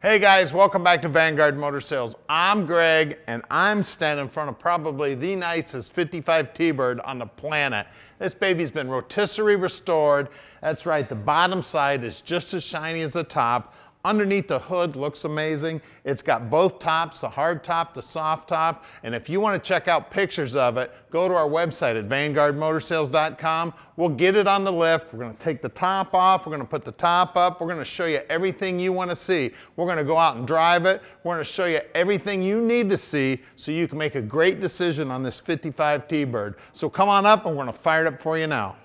Hey guys, welcome back to Vanguard Motor Sales. I'm Greg and I'm standing in front of probably the nicest 55 T-Bird on the planet. This baby's been rotisserie restored. That's right, the bottom side is just as shiny as the top. Underneath the hood looks amazing. It's got both tops, the hard top, the soft top. And if you want to check out pictures of it, go to our website at vanguardmotorsales.com. We'll get it on the lift. We're going to take the top off. We're going to put the top up. We're going to show you everything you want to see. We're going to go out and drive it. We're going to show you everything you need to see so you can make a great decision on this 55 T-Bird. So come on up and we're going to fire it up for you now.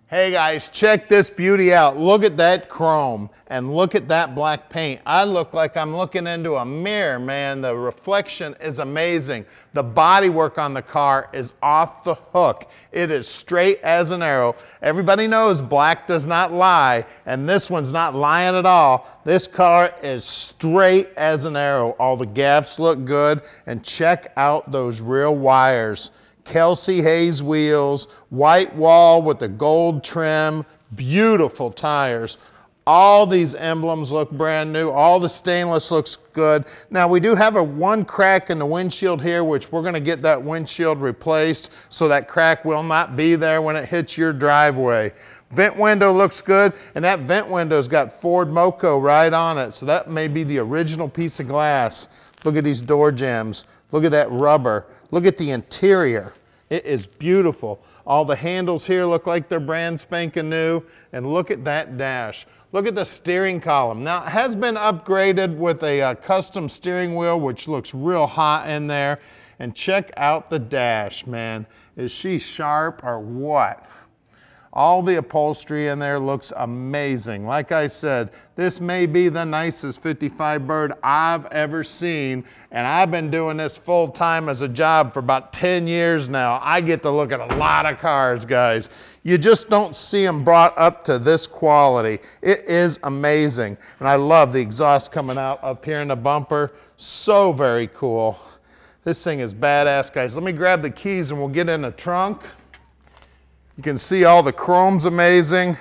Hey guys, check this beauty out. Look at that chrome and look at that black paint. I look like I'm looking into a mirror, man. The reflection is amazing. The bodywork on the car is off the hook. It is straight as an arrow. Everybody knows black does not lie, and this one's not lying at all. This car is straight as an arrow. All the gaps look good, and check out those real wires. Kelsey Hayes wheels, white wall with the gold trim, beautiful tires. All these emblems look brand new. All the stainless looks good. Now we do have one crack in the windshield here, which we're gonna get that windshield replaced so that crack will not be there when it hits your driveway. Vent window looks good, and that vent window's got Ford Moco right on it, so that may be the original piece of glass. Look at these door jambs. Look at that rubber. Look at the interior. It is beautiful. All the handles here look like they're brand spanking new. And look at that dash. Look at the steering column. Now, it has been upgraded with a custom steering wheel, which looks real hot in there. And check out the dash, man. Is she sharp or what? All the upholstery in there looks amazing. Like I said, this may be the nicest 55 Bird I've ever seen, and I've been doing this full time as a job for about 10 years now. I get to look at a lot of cars, guys. You just don't see them brought up to this quality. It is amazing, and I love the exhaust coming out up here in the bumper. So very cool. This thing is badass, guys. Let me grab the keys and we'll get in the trunk. You can see all the chrome's amazing.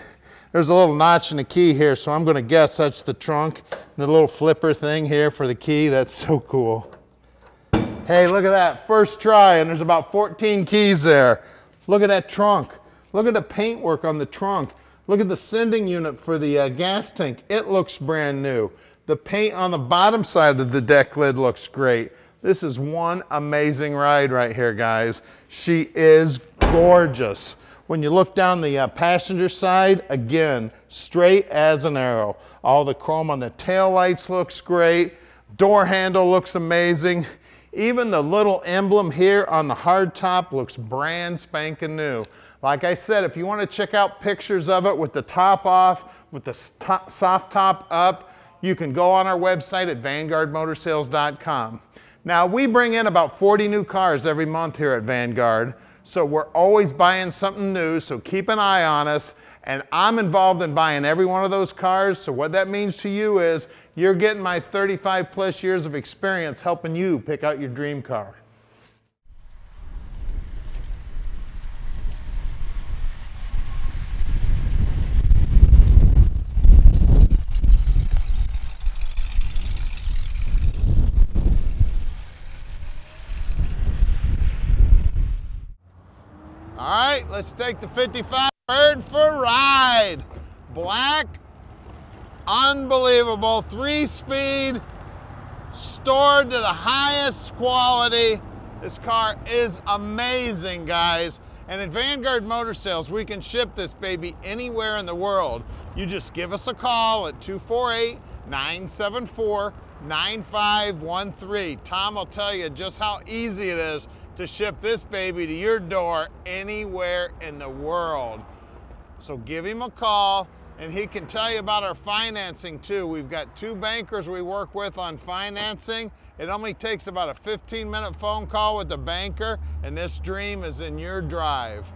There's a little notch in the key here, so I'm gonna guess that's the trunk. The little flipper thing here for the key, that's so cool. Hey, look at that, first try, and there's about 14 keys there. Look at that trunk. Look at the paintwork on the trunk. Look at the sending unit for the gas tank. It looks brand new. The paint on the bottom side of the deck lid looks great. This is one amazing ride right here, guys. She is gorgeous. When you look down the passenger side, again, straight as an arrow. All the chrome on the tail lights looks great. Door handle looks amazing. Even the little emblem here on the hard top looks brand spanking new. Like I said, if you want to check out pictures of it with the top off, with the soft top up, you can go on our website at vanguardmotorsales.com. Now, we bring in about 40 new cars every month here at Vanguard. So we're always buying something new, so keep an eye on us. And I'm involved in buying every one of those cars, so what that means to you is you're getting my 35 plus years of experience helping you pick out your dream car. All right, let's take the 55 Bird for a ride. Black, unbelievable, 3-speed, stored to the highest quality. This car is amazing, guys. And at Vanguard Motor Sales, we can ship this baby anywhere in the world. You just give us a call at 248-974-9513. Tom will tell you just how easy it is to ship this baby to your door anywhere in the world. So give him a call, And he can tell you about our financing too. We've got 2 bankers we work with on financing. It only takes about a 15-minute phone call with the banker, and this dream is in your drive.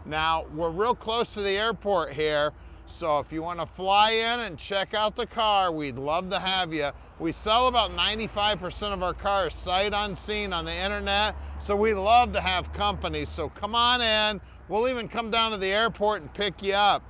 Now, we're real close to the airport here, so if you want to fly in and check out the car, we'd love to have you. We sell about 95% of our cars sight unseen on the internet, so we love to have company. So come on in. We'll even come down to the airport and pick you up.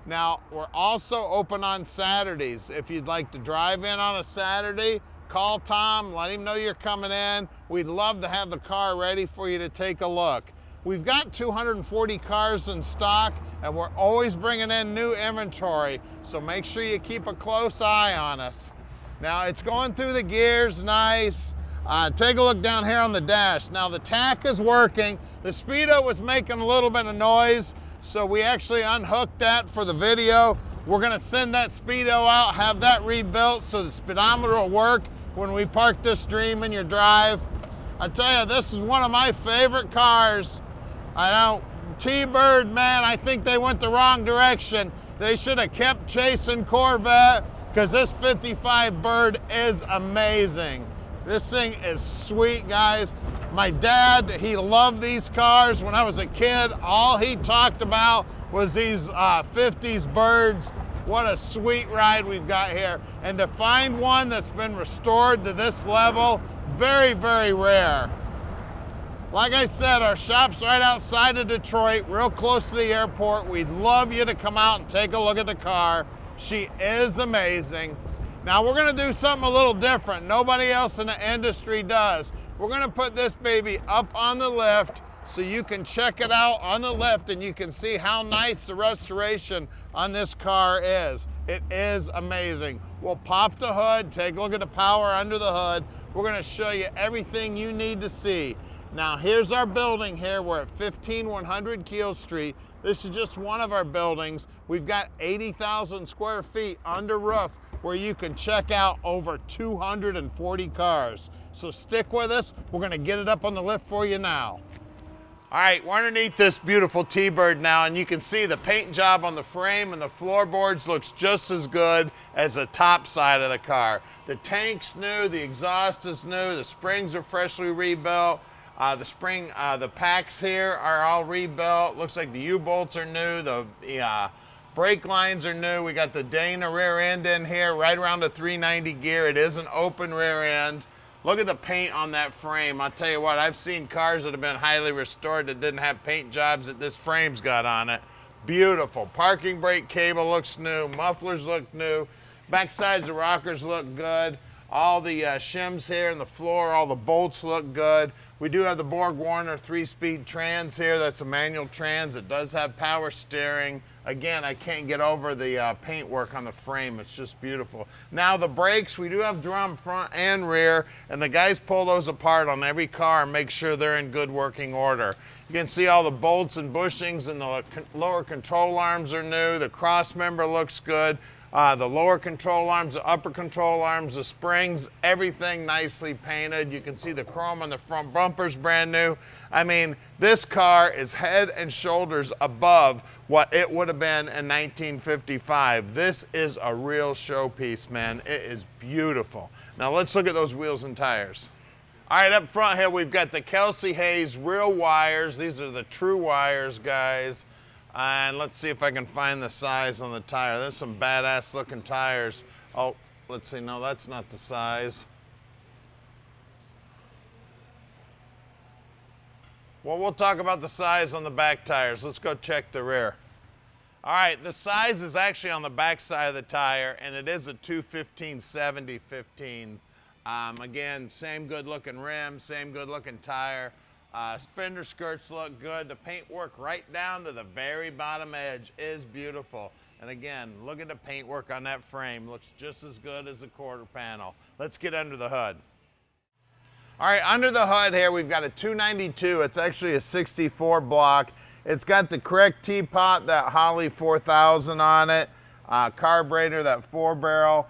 Now, we're also open on Saturdays. If you'd like to drive in on a Saturday, call Tom, let him know you're coming in. We'd love to have the car ready for you to take a look. We've got 240 cars in stock, and we're always bringing in new inventory, so make sure you keep a close eye on us. Now, it's going through the gears nice. Take a look down here on the dash. Now, the tach is working. The Speedo was making a little bit of noise, so we actually unhooked that for the video. We're gonna send that Speedo out, have that rebuilt so the speedometer will work when we park this dream in your drive. I tell you, this is one of my favorite cars. I know, T-Bird, man, I think they went the wrong direction. They should have kept chasing Corvette, because this 55 Bird is amazing. This thing is sweet, guys. My dad, he loved these cars. When I was a kid, all he talked about was these 50s Birds. What a sweet ride we've got here. And to find one that's been restored to this level, very, very rare. Like I said, our shop's right outside of Detroit, real close to the airport. We'd love you to come out and take a look at the car. She is amazing. Now we're gonna do something a little different. Nobody else in the industry does. We're gonna put this baby up on the lift so you can check it out on the lift and you can see how nice the restoration on this car is. It is amazing. We'll pop the hood, take a look at the power under the hood. We're gonna show you everything you need to see. Now here's our building here. We're at 15100 Keel Street. This is just one of our buildings. We've got 80,000 square feet under roof where you can check out over 240 cars. So stick with us. We're gonna get it up on the lift for you now. All right, we're underneath this beautiful T-Bird now, and you can see the paint job on the frame and the floorboards looks just as good as the top side of the car. The tank's new, the exhaust is new, the springs are freshly rebuilt. The packs here are all rebuilt. Looks like the U-bolts are new, the brake lines are new. We got the Dana rear end in here, right around the 390 gear. It is an open rear end. Look at the paint on that frame. I'll tell you what, I've seen cars that have been highly restored that didn't have paint jobs that this frame's got on it. Beautiful. Parking brake cable looks new. Mufflers look new. Back sides of rockers look good. All the shims here and the floor, all the bolts look good. We do have the Borg Warner 3-speed trans here. That's a manual trans. It does have power steering. Again, I can't get over the paint work on the frame. It's just beautiful. Now the brakes, we do have drum front and rear, and the guys pull those apart on every car and make sure they're in good working order. You can see all the bolts and bushings, and the lower control arms are new. The cross member looks good. The lower control arms, the upper control arms, the springs, everything nicely painted. You can see the chrome on the front bumper's brand new. I mean, this car is head and shoulders above what it would have been in 1955. This is a real showpiece, man. It is beautiful. Now let's look at those wheels and tires. All right, up front here, we've got the Kelsey Hayes real wires. These are the true wires, guys. And let's see if I can find the size on the tire. There's some badass looking tires. Oh, let's see, no, that's not the size. Well, we'll talk about the size on the back tires. Let's go check the rear. All right, the size is actually on the back side of the tire, and it is a 215/70/15. Again, same good looking rim, same good looking tire. Fender skirts look good. The paint work right down to the very bottom edge is beautiful. And again, look at the paint work on that frame. Looks just as good as the quarter panel. Let's get under the hood. All right, under the hood here, we've got a 292. It's actually a 64 block. It's got the correct teapot, that Holley 4000 on it. Carburetor, that 4-barrel.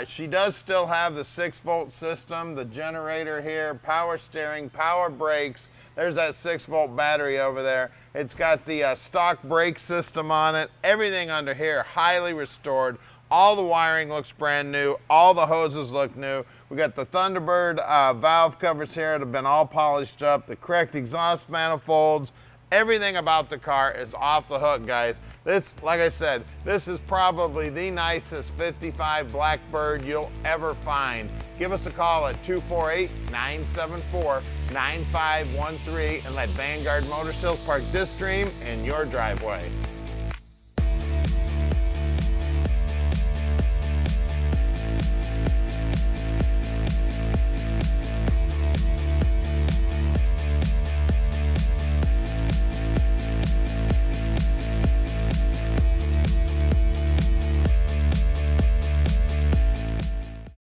She does still have the 6-volt system, the generator here, power steering, power brakes. There's that 6-volt battery over there. It's got the stock brake system on it. Everything under here, highly restored. All the wiring looks brand new. All the hoses look new. We got the Thunderbird valve covers here that have been all polished up. The correct exhaust manifolds. Everything about the car is off the hook, guys. This, like I said, this is probably the nicest 55 Blackbird you'll ever find. Give us a call at 248-974-9513 and let Vanguard Motor Sales park this dream in your driveway.